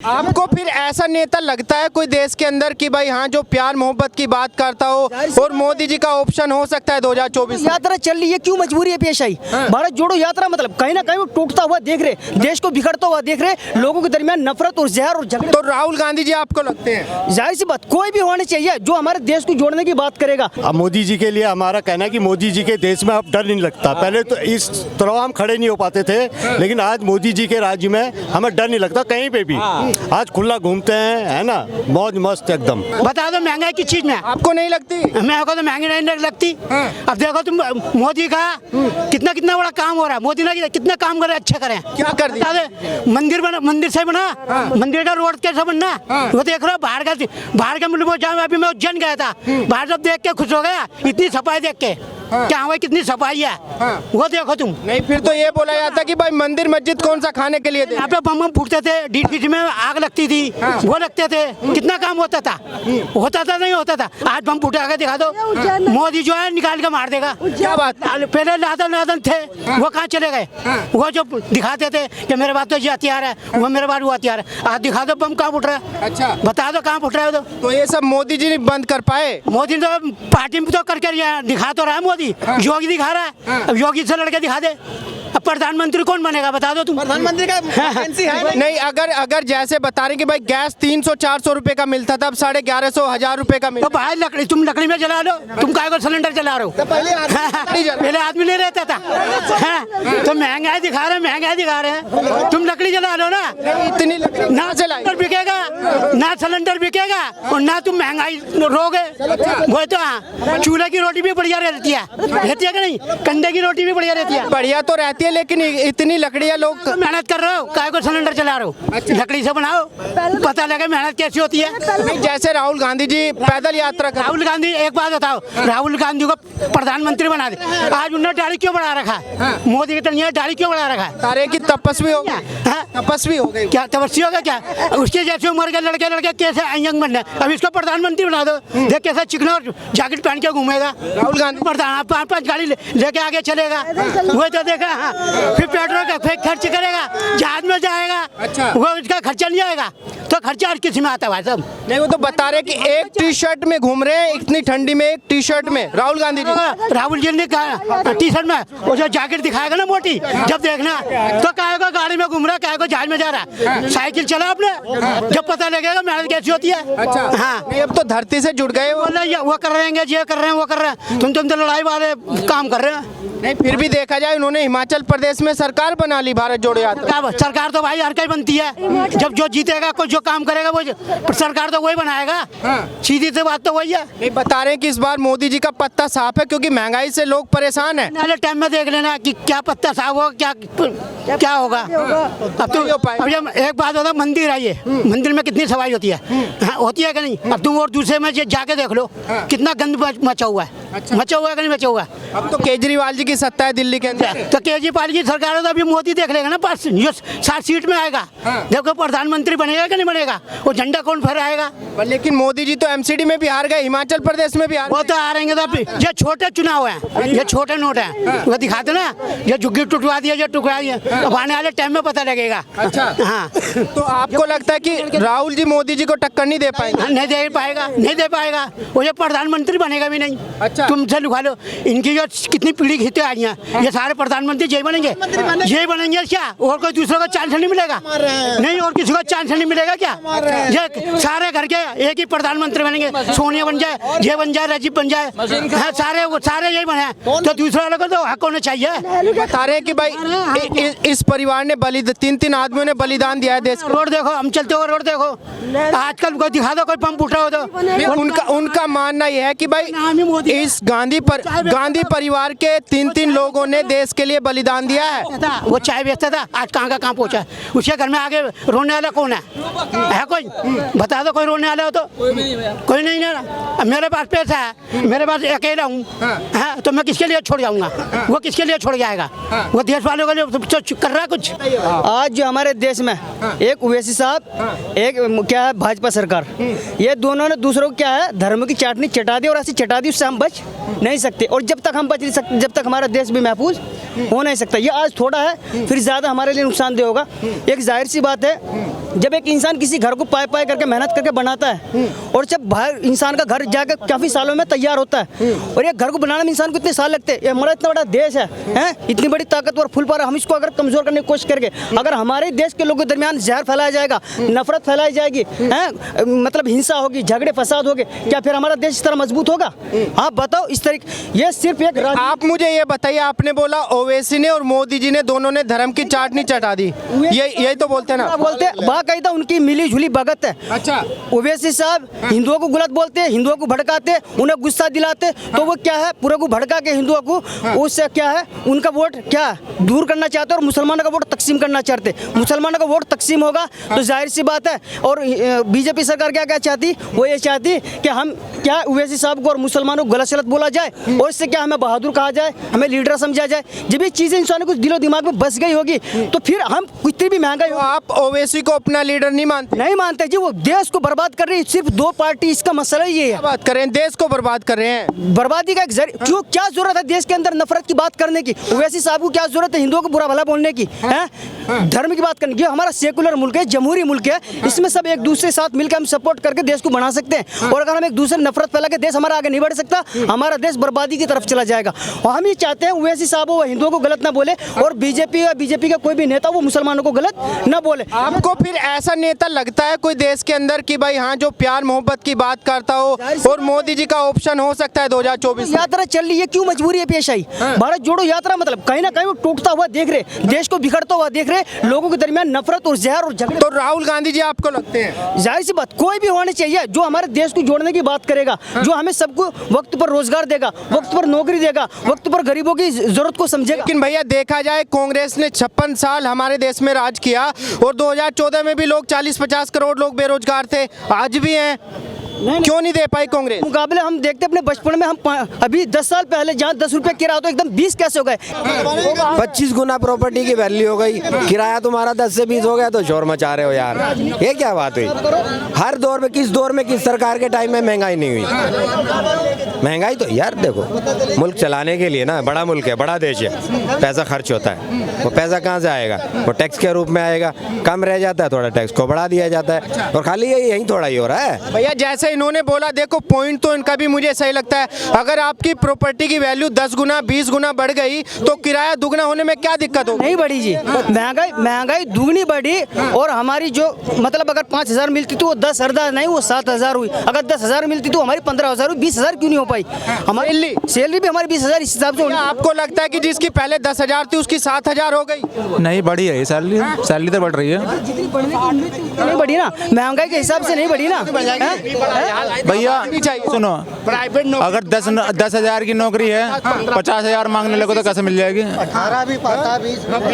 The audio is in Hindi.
आपको फिर ऐसा नेता लगता है कोई देश के अंदर कि भाई हाँ जो प्यार मोहब्बत की बात करता हो और मोदी जी का ऑप्शन हो सकता है 2024 यात्रा चल रही है, क्यों मजबूरी है पेश आई? भारत जोड़ो यात्रा मतलब कहीं ना कहीं वो टूटता हुआ देख रहे, देश को बिखरता हुआ देख रहे, लोगों के दरमियान नफरत और जहर और झगड़े। तो राहुल गांधी जी आपको लगते हैं? जाहिर सी बात, कोई भी होना चाहिए जो हमारे देश को जोड़ने की बात करेगा। अब मोदी जी के लिए हमारा कहना है कि मोदी जी के देश में अब डर नहीं लगता। पहले तो इस तरह हम खड़े नहीं हो पाते थे, लेकिन आज मोदी जी के राज्य में हमें डर नहीं लगता कहीं पे भी। आज खुला घूमते हैं, है ना, मौज मस्त एकदम। बता दो महंगाई की चीज में आपको नहीं लगती? मेरे को तो महंगी नहीं लगती। अब देखो तुम, मोदी का कितना कितना बड़ा काम हो रहा है। मोदी ने कितना काम करे, अच्छा करे। क्या कर दिया? बता दे, मंदिर से बना, मंदिर का रोड कैसे बनना, वो देख रहे हो। बाहर के मुल्क में जाऊँ, अभी मैं उज्जैन गया था, बाहर सब देख के खुश हो गया, इतनी सफाई देख के। क्या हुआ, कितनी सफाई है, वो देखो तुम। नहीं, फिर तो ये बोला जाता कि भाई मंदिर मस्जिद कौन सा खाने के लिए दे? यहाँ पे बम फूटते थे, डीडीसी में आग लगती थी, वो लगते थे, कितना काम होता था नहीं होता था। आज बम फूटा के दिखा दो, मोदी जो है निकाल के मार देगा। क्या बात? पहले लादन थे, वो कहाँ चले गए? वो जो दिखाते थे कि मेरे पास तो ये हथियार है, वो मेरे पास वो हथियार है। आज दिखा दो बम कहाँ फूट रहा है। अच्छा, बता दो कहाँ फूट रहा है। तो ये सब मोदी जी ने बंद कर पाए? मोदी ने तो पार्टी में तो करके दिखा तो रहा है। मोदी योगी दिखा रहा है, अब योगी से लड़के दिखा दे। अब प्रधानमंत्री कौन बनेगा, बता दो तुम। प्रधानमंत्री का वैकेंसी है नहीं, अगर जैसे बता रहे कि भाई गैस 300-400 रुपए का मिलता था, अब 1150-1000 रुपए का तो मिलता। भाई लकड़ी, तुम लकड़ी में जला लो, तुम काहे को सिलेंडर जला रहे हो? पहले आदमी नहीं रहता था। तो महंगाई दिखा रहे हैं, तुम लकड़ी जला लो ना। इतनी ना सिलेंडर बिकेगा, ना सिलेंडर बिकेगा, और ना तुम महंगाई रोगे। वो तो हाँ, चूल्हे की रोटी भी बढ़िया रहती है कि नहीं? कंडे की रोटी भी बढ़िया रहती है। बढ़िया तो रहती है, लेकिन इतनी लकड़ियाँ लोग मेहनत कर रहे हो, काहे को सिलेंडर चला रहे हो? लकड़ी से बनाओ, पता लगे मेहनत कैसी होती है। नहीं, जैसे राहुल गांधी जी पैदल यात्रा कर। राहुल गांधी, एक बात बताओ, राहुल गांधी को प्रधानमंत्री बना दे, आज उन्होंने दाढ़ी क्यों बढ़ा रखा है? मोदी के तनिया दाढ़ी क्यों बढ़ा रखा है? तारे की तपस्वी हो गई, तपस्वी हो गई। क्या तपस्या होगा क्या? उसके जैसे उम्र के लड़के कैसे यंग बनना है? अब इसको प्रधानमंत्री बना दो, देख कैसा चिकना और जैकेट पहन के घूमेगा राहुल गांधी। प्रधान 5-5 गाड़ी लेके आगे चलेगा, वो तो देखा। हाँ, फिर पेट्रोल का खर्च करेगा, जहाज में जाएगा। अच्छा, वो उसका खर्चा नहीं आएगा, तो खर्चा हर किसी में आता है भाई साहब। नहीं, वो तो बता रहे कि एक टी शर्ट में घूम रहे हैं, इतनी ठंडी में एक टी शर्ट में राहुल गांधी जी। राहुल जी ने कहा टी शर्ट में वो जो जैकेट दिखाएगा ना मोटी, जब देखना तो काहे को गाड़ी में घूम रहा है, काहे को जहाज में जा रहा है। साइकिल चला आपने, जब पता लगेगा मेहनत कैसी होती है। अच्छा, हाँ, नहीं, अब तो धरती से जुड़ गए वो। वो कर रहे हैं, ये कर रहे हैं, वो कर रहे हैं। तुम तो लड़ाई वाले काम कर रहे हैं। नहीं, फिर भी देखा जाए उन्होंने हिमाचल प्रदेश में सरकार बना ली, भारत जोड़ो यात्रा। सरकार तो भाई हर कहीं बनती है, जब जो जीतेगा, कोई जो काम करेगा वो सरकार तो वही बनाएगा। सीधी सी बात तो वही है। नहीं, बता रहे हैं कि इस बार मोदी जी का पत्ता साफ है, क्योंकि महंगाई से लोग परेशान हैं। पहले टाइम में देख लेना कि क्या पत्ता साफ होगा, क्या होगा। अब तो अब जब एक बात होता, मंदिर आई है, मंदिर में कितनी सफाई होती है, होती है कि नहीं? अब तुम और दूसरे में जाके देख लो, कितना गंद मचा हुआ है। मचा हुआ है कि नहीं मचा हुआ? अब तो केजरीवाल जी की सत्ता है दिल्ली के अंदर। तो केजरीवाल की सरकार है, तो अभी मोदी देख लेगा ना, पास जो 7 सीट में आएगा। देखो प्रधानमंत्री बनेगा कि नहीं बनेगा, वो झंडा कौन फहराएगा? लेकिन मोदी जी तो एमसीडी में भी हार गए, हिमाचल प्रदेश में भी हार वो तो हारेंगे। तो ये छोटे चुनाव हैं, ये छोटे नोट हैं, वो दिखाते ना, ये झुग्गी टुटवा दिया, ये टुकड़ा दिया। अब आने वाले टाइम में पता लगेगा। अच्छा, हाँ, तो आपको लगता है कि राहुल जी मोदी जी को टक्कर नहीं दे पाएंगे? नहीं दे पाएगा। वो ये प्रधानमंत्री बनेगा भी नहीं। अच्छा, तुमसे लिखा लो, इनकी जो कितनी पीढ़ी खींचते आई हैं, ये सारे प्रधानमंत्री यही बनेंगे क्या? और कोई दूसरे को चांस नहीं मिलेगा? नहीं, और किसी को चांस नहीं मिलेगा क्या? ये सारे घर के एक ही प्रधानमंत्री बनेंगे, सोनिया बन जाए, ये बन जाए, राजीव बन जाए, सारे यही बने। तो दूसरे वाले को तो हक होना चाहिए। बता रहे हैं कि भाई इस परिवार ने 3 आदमियों ने बलिदान दिया है देश को। रोड देखो, हम चलते हुए रोड देखो, आजकल कोई दिखा दो, कोई पंप उठा हो तो। उनका मानना यह है कि भाई इस गांधी परिवार के 3 लोगों ने देश के लिए बलिदान दिया है। वो चाय बेचता था, आज कहाँ का कहाँ पहुँचा? उसके घर में आगे रोने वाला कौन है कोई? बता दो, कोई रोने वाला हो तो? कोई नहीं है ना। मेरे पास पैसा है, मेरे पास अकेला हूँ, तो मैं किसके लिए छोड़ जाऊँगा? वो किसके लिए छोड़ जाएगा? वो देश वालों के लिए कर रहा है कुछ। आज जो हमारे देश में एक ओवैसी साहब, एक क्या है भाजपा सरकार, ये दोनों ने दूसरों को क्या है धर्म की चाटनी चटा दी, और ऐसी चटा दी उससे हम बच नहीं सकते। और जब तक हम बच नहीं सकते, जब तक हमारा देश भी महफूज हो नहीं सकता। ये आज थोड़ा है, फिर ज़्यादा हमारे लिए नुकसानदेह होगा। एक जाहिर सी बात है, जब एक इंसान किसी घर को पाए पाए करके मेहनत करके बनाता है और जब बाहर इंसान का घर जाकर काफ़ी सालों में तैयार होता है, और एक घर को बनाने में इंसान को इतने साल लगते हैं। ये हमारा इतना बड़ा देश है, इतनी बड़ी ताकतवर फुल पारा, हम इसको अगर कमज़ोर करने की कोशिश करके अगर हमारे देश के लोगों के दरमियान जहर फैलाया जाएगा, नफरत फैलाई जाएगी, मतलब हिंसा होगी, झगड़े फसाद होंगे, क्या फिर हमारा देश इस तरह मजबूत होगा? आप बताओ। इस तरीके ये सिर्फ एक आप मुझे ये बताइए, आपने बोला ओवैसी ने और मोदी जी ने दोनों ने धर्म की चाटनी चटा दी, यही तो बोलते हैं ना? बोलते बाकायदा उनकी मिली जुली भगत है। अच्छा, ओवैसी साहब हिंदुओं को गलत बोलते हैं, हिंदुओं को भड़काते, उन्हें गुस्सा दिलाते, तो वो क्या है, पूरे को भड़का के हिंदुओं को उससे क्या है, उनका वोट क्या दूर करना चाहते और मुसलमानों का वोट तकसीम करना चाहते। मुसलमानों का वोट तकसीम होगा तो जाहिर सी बात है। और बीजेपी सरकार क्या क्या चाहती, वो ये चाहती कि हम क्या ओवैसी साहब को और मुसलमानों को गलत सलत बोला जाए, और इससे क्या हमें बहादुर कहा जाए, हमें लीडर समझा जाए। जब ये चीज़ें इंसानों को दिलो दिमाग में बस गई होगी तो फिर हम कितनी भी महंगाई हो। आप ओवैसी को अपना लीडर नहीं मानते? नहीं मानते जी, वो देश को बर्बाद कर रही है। सिर्फ दो पार्टी, इसका मसला ये है। बात कर रहे हैं, देश को बर्बाद कर रहे हैं। बर्बादी का एक क्यों, क्या जरूरत है देश के अंदर नफरत की बात करने की? ओवैसी साहब को क्या जरूरत है हिंदुओं को बुरा भला बोलने की, है धर्म की बात करने की? हमारा सेकुलर मुल्क है, जमहूरी मुल्क है, इसमें सब एक दूसरे साथ मिलकर हम सपोर्ट करके देश को बना सकते हैं। और अगर हम एक दूसरे नफरत फैला के देश हमारा आगे नहीं बढ़ सकता, हमारा देश बर्बादी की तरफ चला जाएगा। और हम ये चाहते हैं ओवैसी साहब वो हिंदुओं को गलत ना बोले, और बीजेपी का कोई भी नेता वो मुसलमानों को गलत ना बोले। आपको फिर ऐसा नेता लगता है कोई देश के अंदर कि भाई हाँ, जो प्यार मोहब्बत की बात करता हो और मोदी जी का ऑप्शन हो सकता है 2024? यात्रा चल रही है, क्यों मजबूरी है पेश आई? भारत जोड़ो यात्रा मतलब कहीं ना कहीं वो टूटता हुआ देख रहे, देश को बिखरता हुआ देख रहे, लोगों के दरमियान नफरत और जहर और झगड़े। तो राहुल गांधी जी आपको लगते हैं? जाहिर सी बात, कोई भी होना चाहिए जो हमारे देश को जोड़ने की बात करेगा, जो हमें सबको वक्त पर रोजगार देगा, वक्त पर नौकरी देगा, वक्त पर गरीबों की जरूरत को समझेगा। लेकिन भैया देखा जाए, कांग्रेस ने 56 साल हमारे देश में राज किया और 2014 में भी लोग 40-50 करोड़ लोग बेरोजगार थे, आज भी हैं। क्यों नहीं दे पाई कांग्रेस? मुकाबले हम देखते अपने बचपन में, हम अभी 10 साल पहले जहाँ 10 रुपए किराया तो एकदम 20 कैसे हो गए? 25 गुना प्रॉपर्टी की वैल्यू हो गई, किराया तुम्हारा 10 से 20 हो गया, तो शोर मचा रहे हो यार, ये क्या बात हुई? हर दौर में किस सरकार के टाइम में महंगाई नहीं हुई? महंगाई तो यार देखो, मुल्क चलाने के लिए ना, बड़ा मुल्क है, बड़ा देश है, पैसा खर्च होता है, वो पैसा कहाँ से आएगा? वो टैक्स के रूप में आएगा, कम रह जाता है, थोड़ा टैक्स को बढ़ा दिया जाता है, और खाली यही थोड़ा ही हो रहा है। भैया जैसे इन्होंने बोला, देखो पॉइंट तो इनका भी मुझे सही लगता है। अगर आपकी प्रॉपर्टी की वैल्यू 10 गुना 20 गुना बढ़ गई तो किराया दुगना होने में क्या दिक्कत होगी? नहीं बढ़ी जी, महंगाई दुगनी बढ़ी। और हमारी जो मतलब अगर 5,000 मिलती तो वो 10,000 नहीं, वो 7,000 हुई। अगर 10,000 मिलती तो हमारी 15,000 हुई, 20,000 क्यों नहीं हो पाई? हमारी सैलरी भी हमारी 20,000 इस हिसाब से। आपको लगता है कि जिसकी पहले 10,000 थी उसकी 7,000 हो गई? नहीं बढ़ी है सैलरी तो बढ़ रही है। नहीं बढ़ी ना, महंगाई के हिसाब से नहीं बढ़ी ना भैया सुनो, अगर 10,000 की नौकरी है, 50,000 मांगने लगो तो कैसे मिल जाएगी?